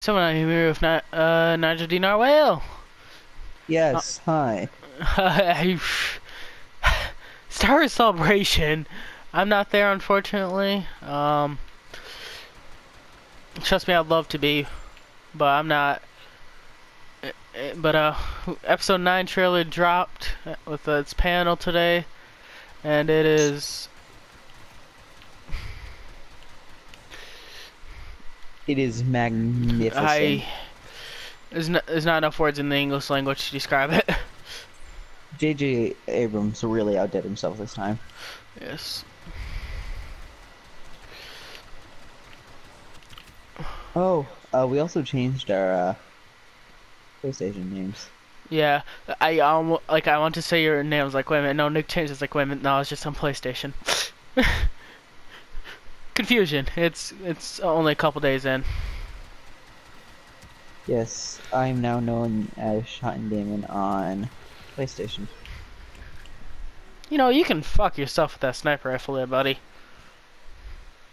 Someone out here with Nigel Dinar Whale. Yes, hi. Star Wars Celebration. I'm not there, unfortunately. Trust me, I'd love to be, but I'm not. But episode 9 trailer dropped with its panel today, and it is. It is magnificent. I there's not enough words in the English language to describe it. J.J. Abrams really outdid himself this time. Yes. Oh, we also changed our PlayStation names. Yeah, I want to say your name. I was like, wait a minute, no, Nick changed. It's like, wait a minute, no, it's just on PlayStation. Confusion. It's only a couple days in. Yes, I'm now known as Shot and Damon on PlayStation. You know, you can fuck yourself with that sniper rifle there, buddy.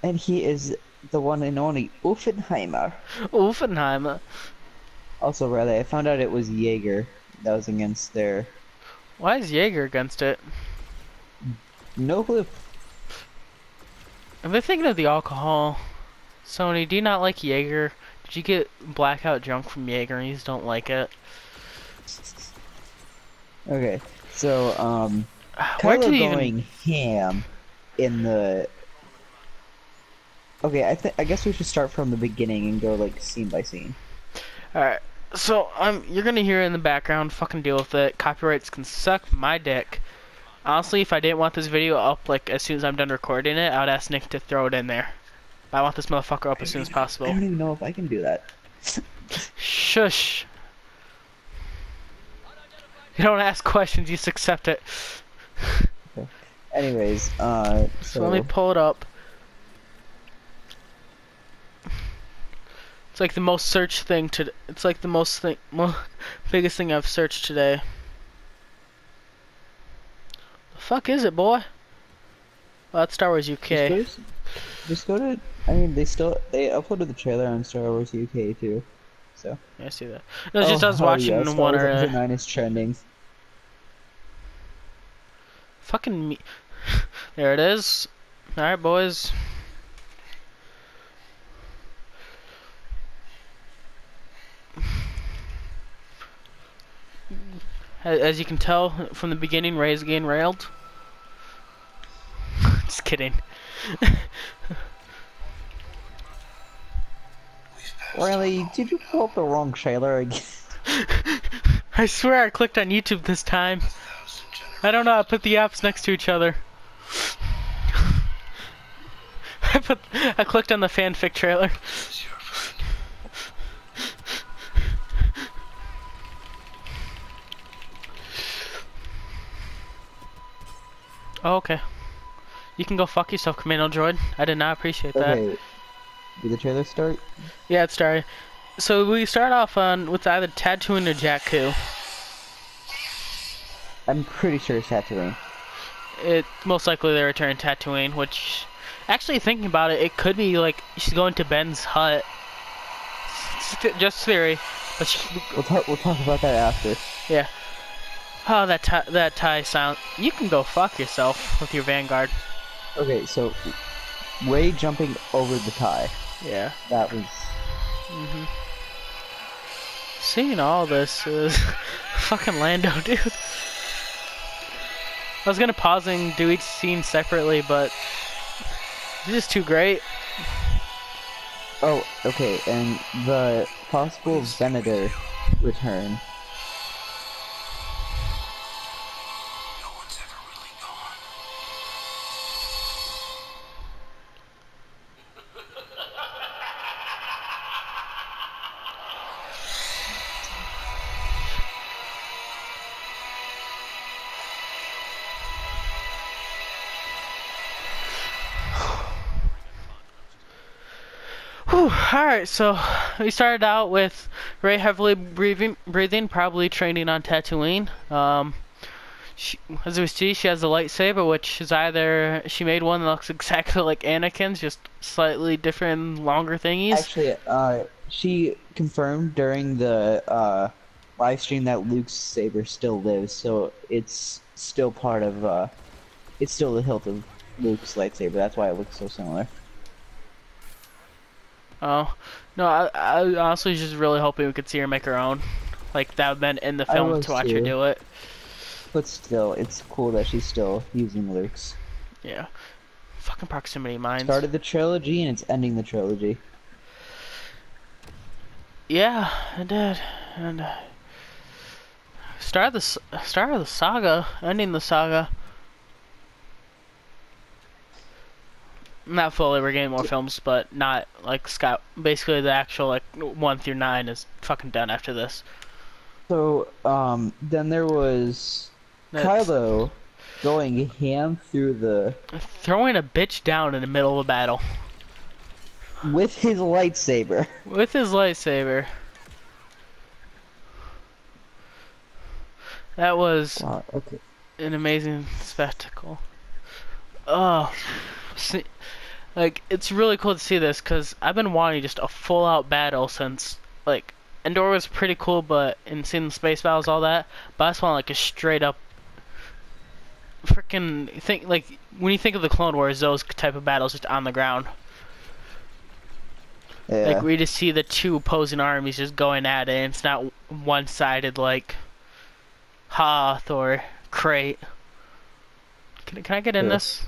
And he is the one and only Uffenheimer. Wolfenheimer. Also, Riley, I found out it was Jaeger that was against their... Why is Jaeger against it? No clue. I've been thinking of the alcohol. Sony, do you not like Jaeger? Did you get blackout drunk from Jaeger and you just don't like it? Okay, so, Where did Kylo he going even... ham in the... Okay, I guess we should start from the beginning and go like scene by scene. Alright, so you're gonna hear it in the background. Fucking deal with it. Copyrights can suck my dick. Honestly, if I didn't want this video up like as soon as I'm done recording it, I would ask Nick to throw it in there. I want this motherfucker up as soon as I possible. don't even know if I can do that. Shush. You don't ask questions, you just accept it. Okay. Anyways, So let me pull it up. It's like the most searched thing to. It's like the biggest thing I've searched today. The fuck is it, boy? Oh, that's Star Wars UK. just go to. I mean, they uploaded the trailer on Star Wars UK too. So. Yeah, I see that. No, it's just I was watching yeah, Star one Wars or Episode 9 is trending. fucking me. There it is. All right, boys. As you can tell from the beginning, Rey's getting railed. Just kidding. Riley, did you pull up the wrong trailer again? I swear I clicked on YouTube this time. I don't know, I put the apps next to each other. I clicked on the fanfic trailer. Oh, okay. You can go fuck yourself, Commando Droid. I did not appreciate that. Okay, did the trailer start? Yeah, it started. So we start off with either Tatooine or Jakku. I'm pretty sure it's Tatooine. Most likely they return Tatooine, which, actually thinking about it, it could be like she's going to Ben's hut. Just theory, but We'll talk about that after. yeah. Oh, that tie sound. You can go fuck yourself with your Vanguard. Okay, so Rey jumping over the tie. Yeah. That was. Seeing all this is fucking Lando, dude. I was gonna pause and do each scene separately, but it's just too great. Oh, okay, and the possible Venator return. Whew, alright, so we started out with Rey heavily breathing, probably training on Tatooine. As we see, she has a lightsaber, which is either she made one that looks exactly like Anakin's, just slightly different, longer thingies. Actually, she confirmed during the live stream that Luke's saber still lives, so it's still part of it's still the hilt of Luke's lightsaber. That's why it looks so similar. Oh, no, I honestly was just really hoping we could see her make her own. Like, that would have been in the I film to was watch her too, do it. but still, it's cool that she's still using Luke's. Yeah. Fucking proximity mines. Started the trilogy and it's ending the trilogy. Yeah, it did. And start of the saga, ending the saga. Not fully, we're getting more films, but not like Scott. Basically, the actual like 1 through 9 is fucking done after this. So, then there was That's Kylo going ham through the throwing a bitch down in the middle of a battle with his lightsaber. with his lightsaber. That was Wow, okay. an amazing spectacle. Oh, see, like it's really cool to see this because I've been wanting just a full-out battle since like Endor was pretty cool, but in seeing the space battles, all that. But I just want like a straight up freaking think like when you think of the Clone Wars, those type of battles just on the ground. Yeah. Like we just see the two opposing armies just going at it, and it's not one-sided like Hoth or Crate. Can I get in Sure. this?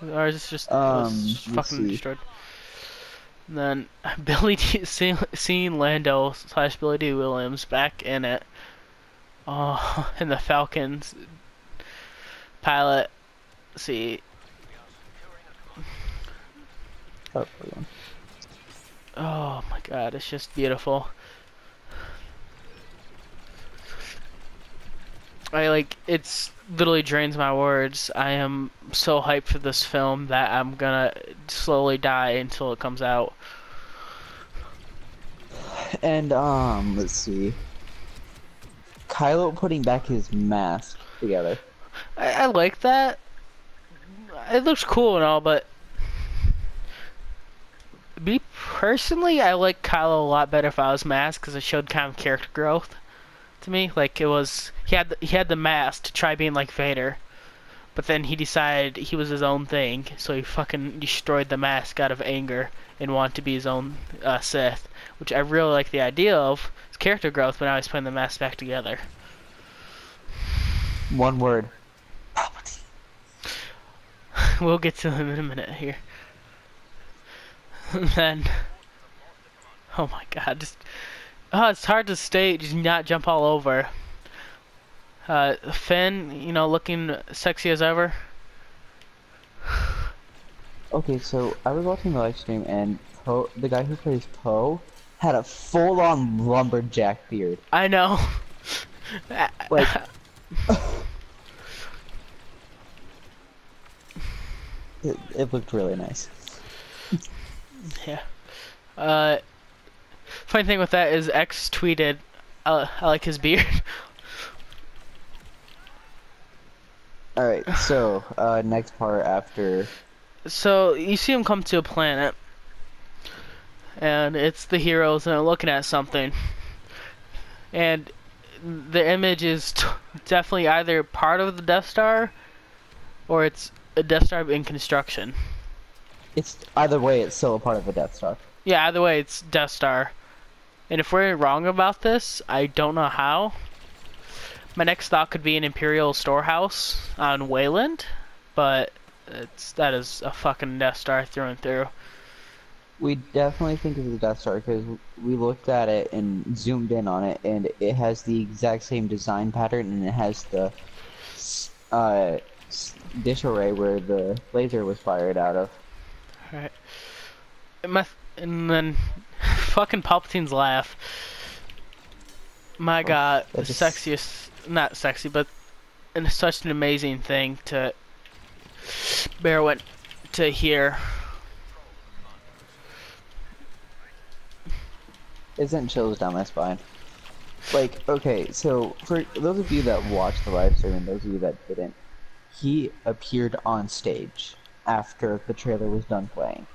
Or is this just it was Let's fucking see. destroyed? And then seeing Lando / Billy D. Williams back in it. Oh, and the Falcons pilot. See. Oh, hold on. Oh my god, it's just beautiful. It's literally drains my words. I am so hyped for this film that I'm gonna slowly die until it comes out. And let's see. Kylo putting back his mask together. I like that. It looks cool and all, but me personally, I like Kylo a lot better if I was masked because it showed kind of character growth to me. Like it was, he had the mask to try being like Vader, but then he decided he was his own thing, so he fucking destroyed the mask out of anger and wanted to be his own Sith, which I really like the idea of. It's character growth, but now he's putting the mask back together. One word. We'll get to him in a minute here. And then, oh my god, just it's hard to stay, just not jump all over. Finn, you know, looking sexy as ever. Okay, so I was watching the live stream and Poe, the guy who plays Poe, had a full-on lumberjack beard. I know. Like, it looked really nice. Yeah. Funny thing with that is X tweeted, I like his beard. Alright, so, next part after... So, you see him come to a planet, and it's the heroes, and they're looking at something. And the image is definitely either part of the Death Star, or it's a Death Star in construction. It's, either way, it's still a part of the Death Star. Yeah, either way, it's Death Star. And if we're wrong about this, I don't know how. My next thought could be an Imperial storehouse on Wayland, but that is a fucking Death Star through and through. We definitely think it's the Death Star because we looked at it and zoomed in on it, and it has the exact same design pattern, and it has the dish array where the laser was fired out of. Alright. And then fucking Palpatine's laugh. My god, the sexiest, not sexy, but such an amazing thing to to hear. It sent chills down my spine. Like, okay, so for those of you that watched the live stream and those of you that didn't, he appeared on stage after the trailer was done playing.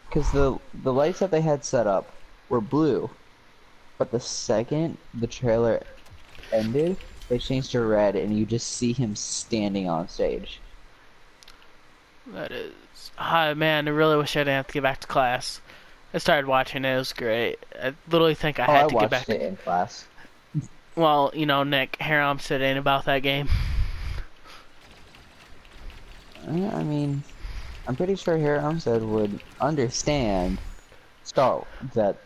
because the lights that they had set up were blue, but the second the trailer ended, they changed to red, and you just see him standing on stage. That is. Ah, man, I really wish I didn't have to get back to class. I started watching it. It was great. I literally think I Oh, I had to get watched back. it in class. Well, you know, Nick, here I'm sitting about that game. I mean, I'm pretty sure Harry Armstead would understand that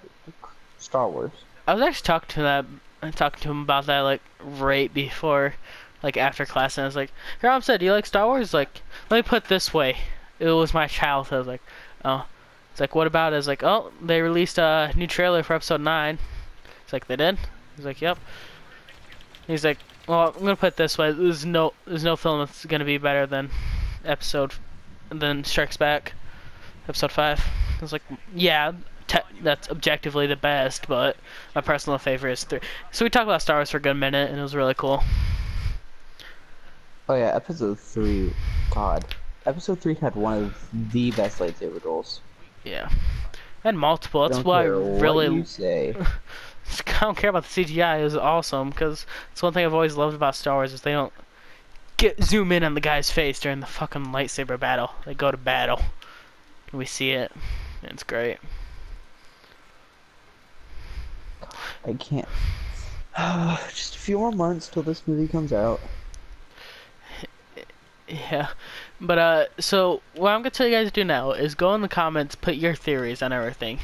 Star Wars. I was actually talking to him about that like right before, like after class, and I was like, "Here, I'm said, do you like Star Wars?" Like, let me put it this way, it was my childhood. I was like, "Oh," it's like, "What about it?" I was like, "Oh, they released a new trailer for Episode 9." It's like, "They did?" He's like, "Yep." He's like, "Well, I'm gonna put it this way, there's no film that's gonna be better than Episode, than Strikes Back, Episode 5." I was like, "Yeah." That's objectively the best, but my personal favorite is 3. So we talked about Star Wars for a good minute, and it was really cool. Oh yeah, episode 3, God. Episode 3 had one of the best lightsaber duels. Yeah, and multiple. I That's don't why I care what really you say. I don't care about the CGI. It was awesome because it's one thing I've always loved about Star Wars is they don't zoom in on the guy's face during the fucking lightsaber battle. They go to battle, and we see it, and it's great. I can't. Just a few more months till this movie comes out. Yeah, but so what I'm gonna tell you guys to do now is go in the comments, put your theories on everything.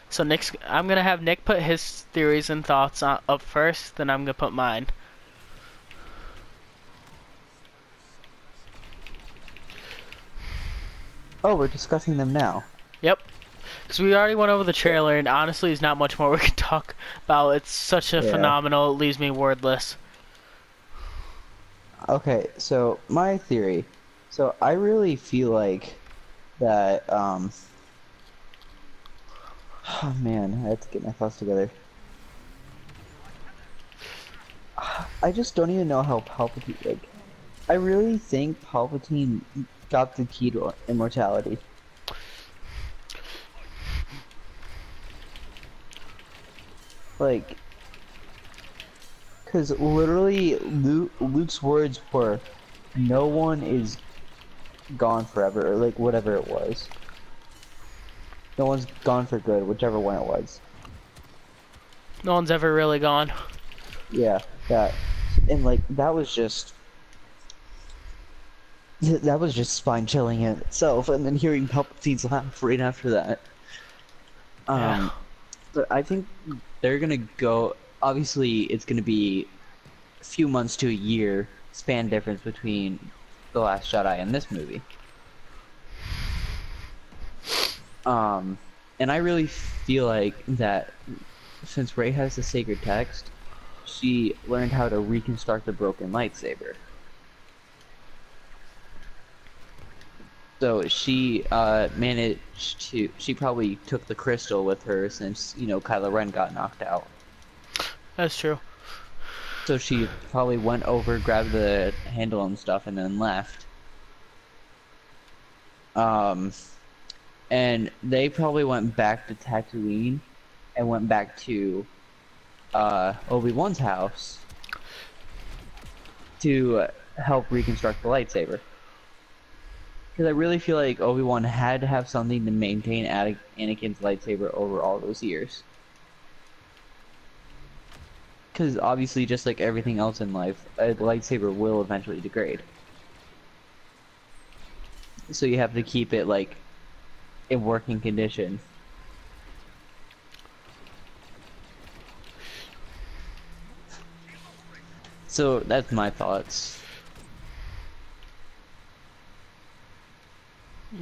So I'm gonna have Nick put his theories and thoughts up first, then I'm gonna put mine. Oh, we're discussing them now. Yep, because we already went over the trailer, and honestly, there's not much more we can talk about. It's such a Yeah. phenomenal, it leaves me wordless. Okay, so my theory. So I really feel like that, oh man, I have to get my thoughts together. I just don't even know how Palpatine, like, I really think Palpatine got the key to immortality. Like, because literally Luke's words were, no one is gone forever, or like whatever it was. No one's gone for good, whichever one it was. No one's ever really gone. Yeah, that, and like that was just spine chilling in itself, and then hearing Palpatine's laugh right after that. Yeah. But I think they're gonna go. Obviously, it's gonna be a few months to a year span difference between The Last Jedi and this movie. And I really feel like that since Rey has the sacred text, she learned how to reconstruct the broken lightsaber. So she managed to. She probably took the crystal with her since Kylo Ren got knocked out. That's true. So she probably went over, grabbed the handle and stuff, and then left. And they probably went back to Tatooine and went back to Obi-Wan's house to help reconstruct the lightsaber. Because I really feel like Obi-Wan had to have something to maintain Anakin's lightsaber over all those years. Because obviously, just like everything else in life, a lightsaber will eventually degrade. So you have to keep it like in working condition. So that's my thoughts.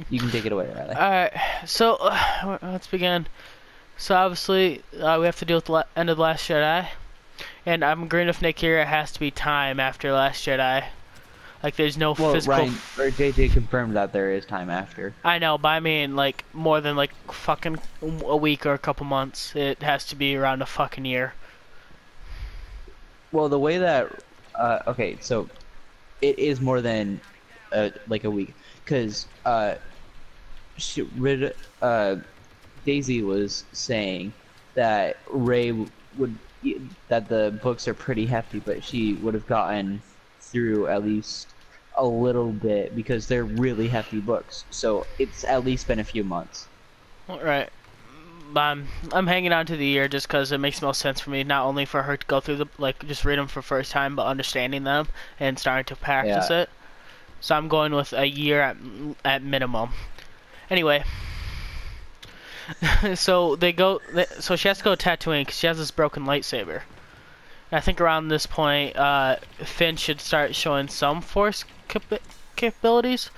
You can take it away, Riley. Alright, so let's begin. So obviously, we have to deal with the end of The Last Jedi. And I'm agreeing with Nick here, it has to be time after Last Jedi. Like, there's no physical... Ryan, or JJ confirmed that there is time after. I know, but I mean, like, more than, like, fucking a week or a couple months. It has to be around a fucking year. Well, the way that... okay, so... It is more than, like, a week. Because, she, Daisy was saying that would that the books are pretty hefty, but she would have gotten through at least a little bit because they're really hefty books. So it's at least been a few months. Right. I'm hanging on to the year just because it makes most sense for me. Not only for her to go through the like just read them for first time, but understanding them and starting to practice Yeah. it. So I'm going with a year at minimum. Anyway, so so she has to go tattooing because she has this broken lightsaber. And I think around this point, Finn should start showing some force capabilities.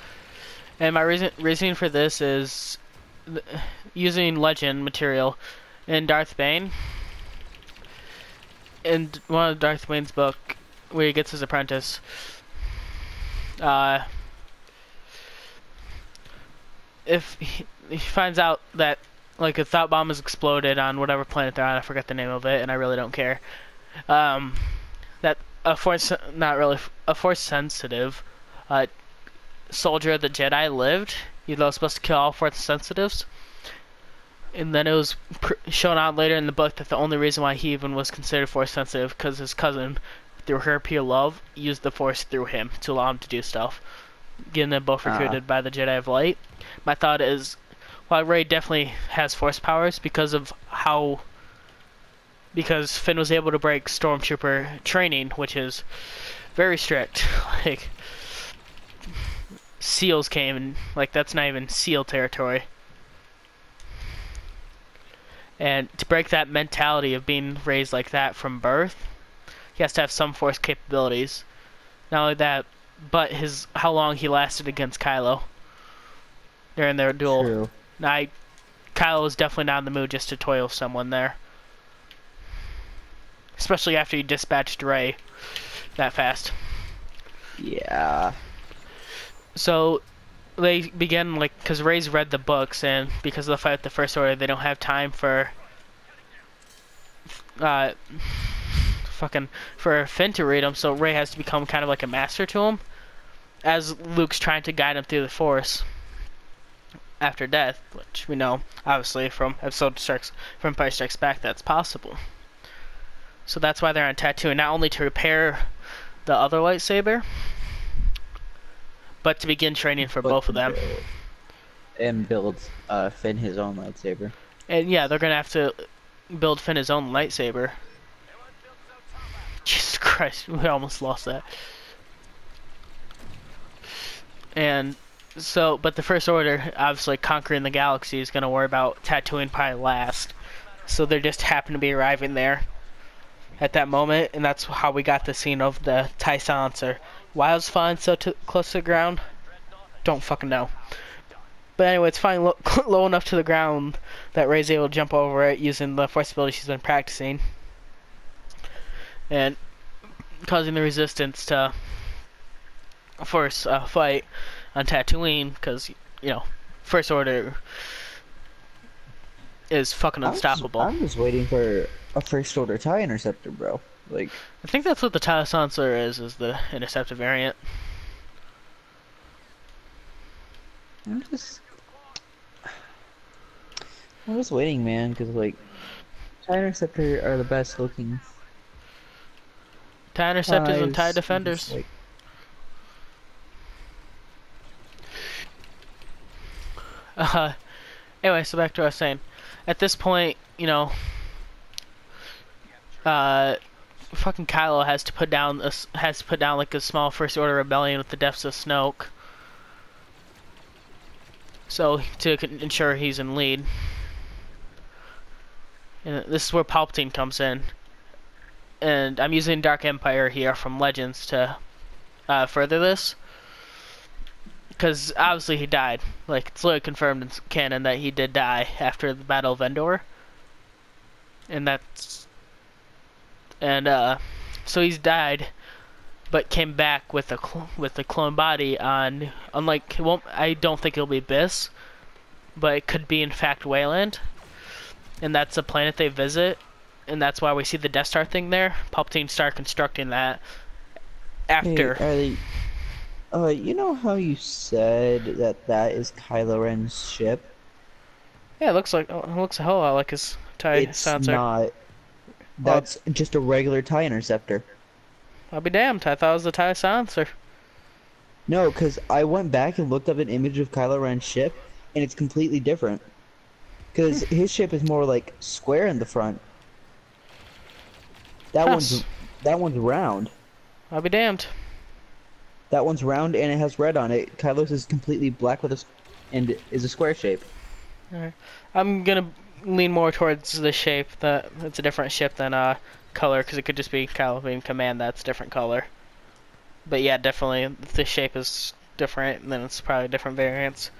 And my reasoning for this is using legend material in Darth Bane. In one of Darth Bane's book, where he gets his apprentice, if he finds out that like a thought bomb has exploded on whatever planet they're on, I forget the name of it, and I really don't care. That a force, not really a force sensitive soldier of the Jedi lived. Even though it was supposed to kill all force sensitives, and then it was shown out later in the book that the only reason why he even was considered force sensitive because his cousin, through her pure love, used the force through him to allow him to do stuff, getting them both recruited by the Jedi of Light. My thought is, while Rey definitely has force powers because Finn was able to break Stormtrooper training, which is very strict. Like SEALs came and like that's not even SEAL territory. And to break that mentality of being raised like that from birth, he has to have some force capabilities. Not only that, but how long he lasted against Kylo during their duel. True. Kylo was definitely not in the mood just to toy with someone there. Especially after he dispatched Rey that fast. Yeah. So they begin, like, because Rey's read the books, and because of the fight with the First Order, they don't have time for Finn to read them, so Rey has to become kind of like a master to him, as Luke's trying to guide him through the Force after death, which we know, obviously, from Empire Strikes Back, that's possible. So that's why they're on Tatooine, not only to repair the other lightsaber, but to begin training for both of them. And build Finn his own lightsaber. And yeah, they're gonna have to build Finn his own lightsaber. Jesus Christ, we almost lost that. And so, but the First Order, obviously conquering the galaxy, is gonna worry about Tatooine probably last. So they just happen to be arriving there at that moment, and that's how we got the scene of the TIE silencer. Why was flying so close to the ground? Don't fucking know. But anyway, it's flying low enough to the ground that Rey's able to jump over it using the force ability she's been practicing. And causing the resistance to force a fight on Tatooine, because, you know, First Order is fucking unstoppable. I'm just waiting for a First Order TIE Interceptor, bro. Like, I think that's what the TIE silencer is the interceptor variant. I'm just waiting, man, because like TIE Interceptor are the best looking TIE interceptors and TIE defenders. Like... Anyway, so back to what I was saying. At this point, you know, fucking Kylo has to put down like a small First Order rebellion with the deaths of Snoke. So to ensure he's in lead. And this is where Palpatine comes in. And I'm using Dark Empire here from Legends to further this. Because obviously he died. Like, it's literally confirmed in canon that he did die after the Battle of Endor. And so he's died, but came back with the clone body on. Unlike, I don't think it'll be Biss, but it could be in fact Wayland, and that's a planet they visit, and that's why we see the Death Star thing there. Palpatine started constructing that after. Hey, You know how you said that that is Kylo Ren's ship? Yeah, it looks a whole lot like his TIE It's silencer. not. Well, That's just a regular TIE interceptor. I'll be damned. I thought it was the TIE silencer. No, because I went back and looked up an image of Kylo Ren's ship, and it's completely different. Because his ship is more like square in the front. That one's Yes, that one's round. I'll be damned. That one's round and it has red on it. Kylo's is completely black with and is a square shape. Alright. I'm gonna lean more towards the shape that it's a different ship than color, because it could just be Kylo being command that's different color. But yeah, definitely if the shape is different, then it's probably different variants.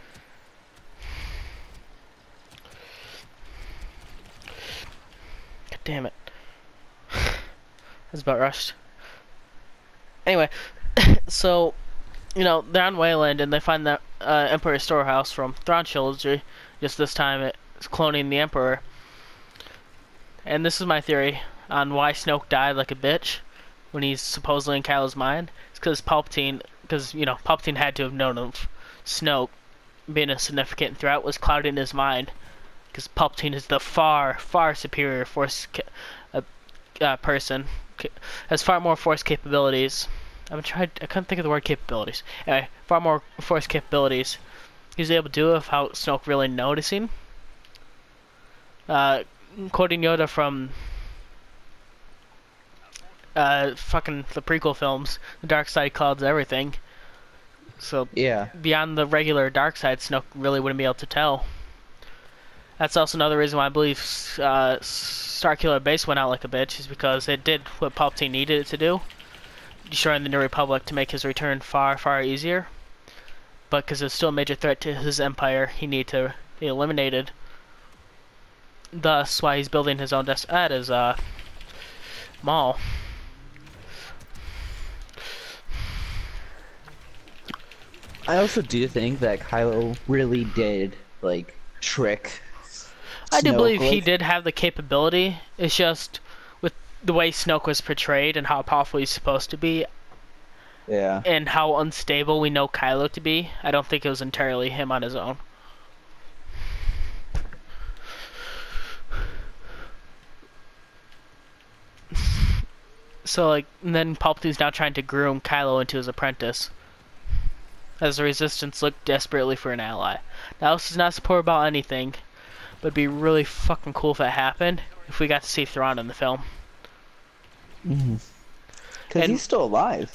God damn it. That's about rushed. Anyway, so they're on Wayland and they find the Emperor storehouse from Thrawn trilogy. Just this time it's cloning the Emperor. And this is my theory on why Snoke died like a bitch when he's supposedly in Kylo's mind. It's because Palpatine had to have known of Snoke being a significant threat was clouding his mind. Because Palpatine is the far, far superior Force person. Has far more Force capabilities. I couldn't think of the word capabilities. Anyway, far more Force capabilities. He was able to do it without Snoke really noticing. Quoting Yoda from fucking the prequel films, the dark side clouds everything. So Yeah. beyond the regular dark side, Snoke really wouldn't be able to tell. That's also another reason why I believe Starkiller Base went out like a bitch, is because it did what Palpatine needed it to do, destroying the New Republic to make his return far, far easier. But because it's still a major threat to his empire, he needed to be eliminated. Thus, why he's building his own at his mall. I also do think that Kylo really did like trick I do Snoke. believe he Like, did have the capability. It's just with the way Snoke was portrayed and how powerful he's supposed to be, yeah. and how unstable we know Kylo to be, I don't think it was entirely him on his own. So, and then Palpatine's now trying to groom Kylo into his apprentice, as the Resistance look desperately for an ally. Now, this is not support about anything, but it'd be really fucking cool if it happened, if we got to see Thrawn in the film. Because he's still alive.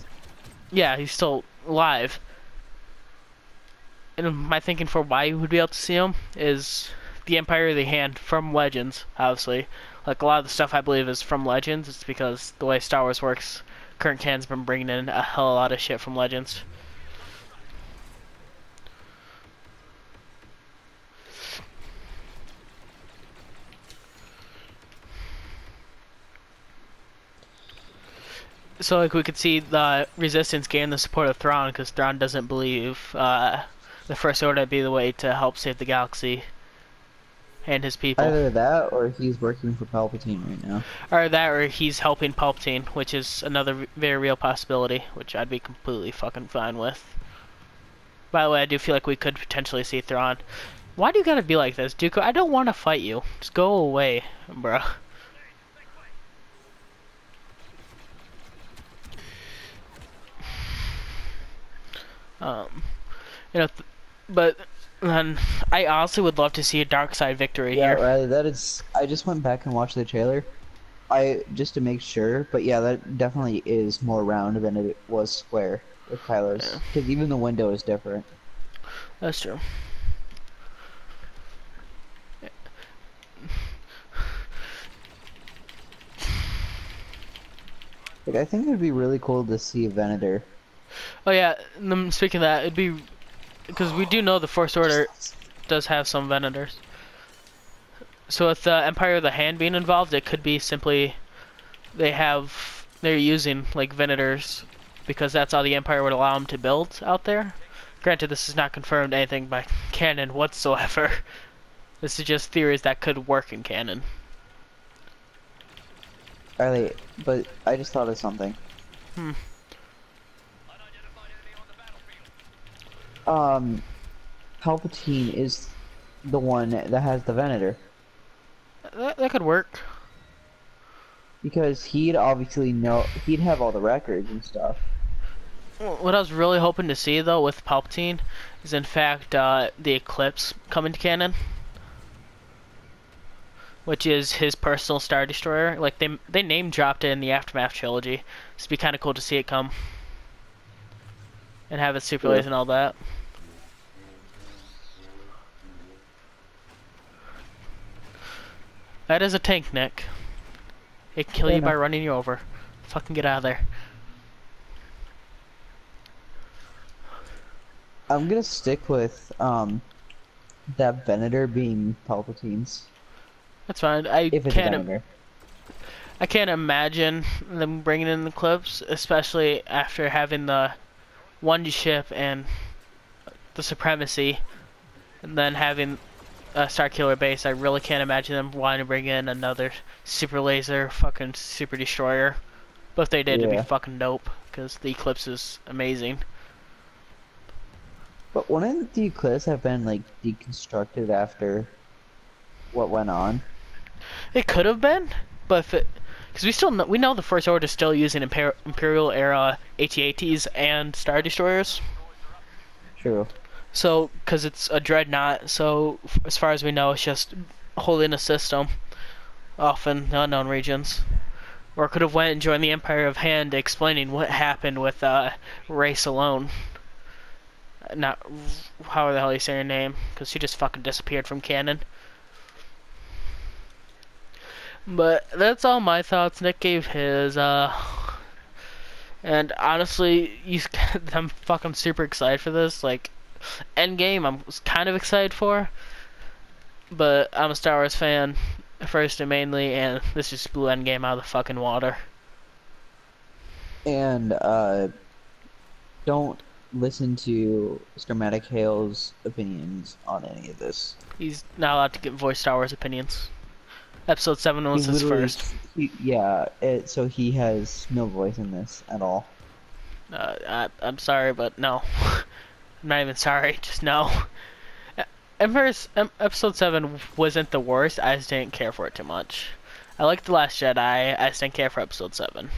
Yeah, he's still alive. And my thinking for why you would be able to see him is the Empire of the Hand from Legends, obviously. Like, a lot of the stuff I believe is from Legends. It's because the way Star Wars works, current canon's been bringing in a hell of a lot of shit from Legends. So, we could see the Resistance gain the support of Thrawn, because Thrawn doesn't believe the First Order to be the way to help save the galaxy and his people. Either that or he's working for Palpatine right now. Or that, or he's helping Palpatine, which is another very real possibility, which I'd be completely fucking fine with. By the way, I do feel like we could potentially see Thrawn. Why do you gotta be like this, Dooku? I don't want to fight you. Just go away, bruh. Um, but then I honestly would love to see a dark side victory Yeah, here. Riley, that is. I just went back and watched the trailer. Just to make sure, but yeah, that definitely is more round than it was square with Kylo's. Yeah, Because even the window is different. that's true. Like, I think it'd be really cool to see a Venator. Oh yeah, and then speaking of that, it'd be because we do know the First Order does have some Venators. So with the Empire of the Hand being involved, it could be simply they're using like Venators because that's all the Empire would allow them to build out there. Granted, this is not confirmed anything by canon whatsoever. This is just theories that could work in canon. Riley, but I just thought of something. Um, Palpatine is the one that has the Venator. That could work. Because he'd have all the records and stuff. What I was really hoping to see though with Palpatine is in fact the Eclipse coming to canon, which is his personal Star Destroyer. Like they name dropped it in the Aftermath trilogy. It'd be kind of cool to see it come and have it super Sure. laser and all that. That is a tank, Nick. It can kill Fair you by enough. running you over. Fucking get out of there. I'm gonna stick with that Venator being Palpatine's. That's fine. If it's a Venator. I can't imagine them bringing in the Eclipse, especially after having the one ship and the Supremacy, and then having a Starkiller base. I really can't imagine them wanting to bring in another super laser, fucking super destroyer. But if they did, it'd be Yeah. fucking dope, because the Eclipse is amazing. But wouldn't the Eclipse have been like deconstructed after what went on? It could have been, but if it, because we know the First Order is still using Imperial era AT-ATs and Star Destroyers. True. So, because it's a dreadnought, so as far as we know, it's just holding a system off in the unknown regions. Or it could have went and joined the Empire of Hand, explaining what happened with Race alone. Not how the hell you say her name, because she just fucking disappeared from canon. But that's all my thoughts. Nick gave his. And honestly, I'm fucking super excited for this. Like, Endgame, I'm kind of excited for, but I'm a Star Wars fan first and mainly, and this just blew Endgame out of the fucking water. And don't listen to Schematic Hale's opinions on any of this. He's not allowed to get voice Star Wars opinions. Episode 7 was his first. So he has no voice in this at all. I'm sorry, but no. I'm not even sorry, just no. Episode 7 wasn't the worst, I just didn't care for it too much. I liked The Last Jedi, I just didn't care for Episode 7.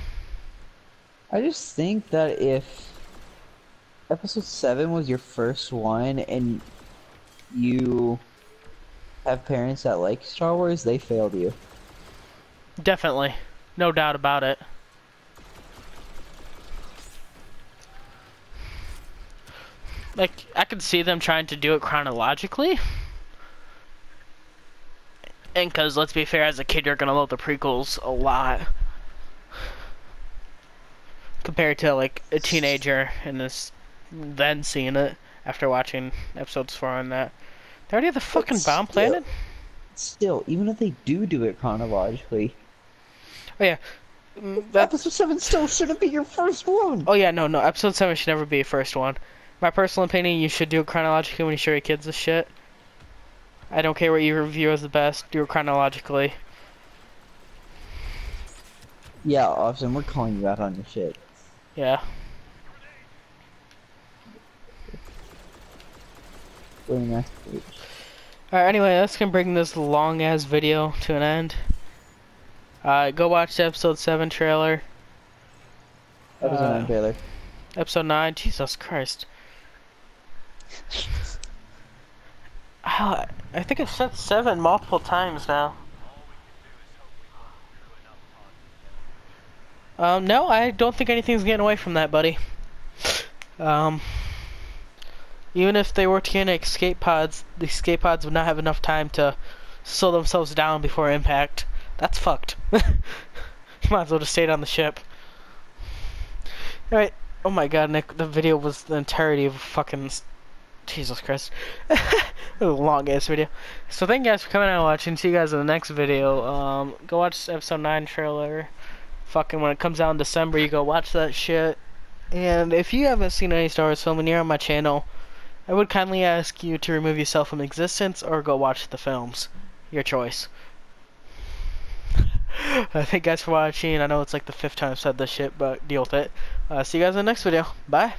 I just think that if Episode 7 was your first one and you have parents that like Star Wars, they failed you. Definitely. No doubt about it. Like, I could see them trying to do it chronologically. And because, let's be fair, as a kid, you're going to love the prequels a lot. Compared to, like, a teenager and this, then seeing it after watching episodes 4 on that. They already have the fucking bomb planted? Still, even if they do it chronologically. Oh, yeah. Episode 7 still shouldn't be your first one! Oh, yeah, no, Episode 7 should never be your first one. My personal opinion, you should do it chronologically when you show your kids this shit. I don't care what you review as the best, do it chronologically. Yeah, Austin, we're calling you out on your shit. Yeah. Alright, Anyway, that's gonna bring this long ass video to an end. Go watch the episode 7 trailer. Episode 9 trailer. Episode 9, Jesus Christ. I think I've said 7 multiple times now. No, I don't think anything's getting away from that, buddy. Even if they were to get escape pods, the escape pods would not have enough time to slow themselves down before impact. That's fucked. You might as well just stayed on the ship. Alright. Oh my god, Nick, the video was the entirety of fucking... Jesus Christ. A long ass video. So thank you guys for coming out and watching. See you guys in the next video. Go watch episode 9 trailer. Fucking when it comes out in December, you go watch that shit. And if you haven't seen any Star Wars film and you're on my channel, I would kindly ask you to remove yourself from existence or go watch the films. Your choice. Thank you guys for watching. I know it's like the 5th time I've said this shit, but deal with it. See you guys in the next video. Bye.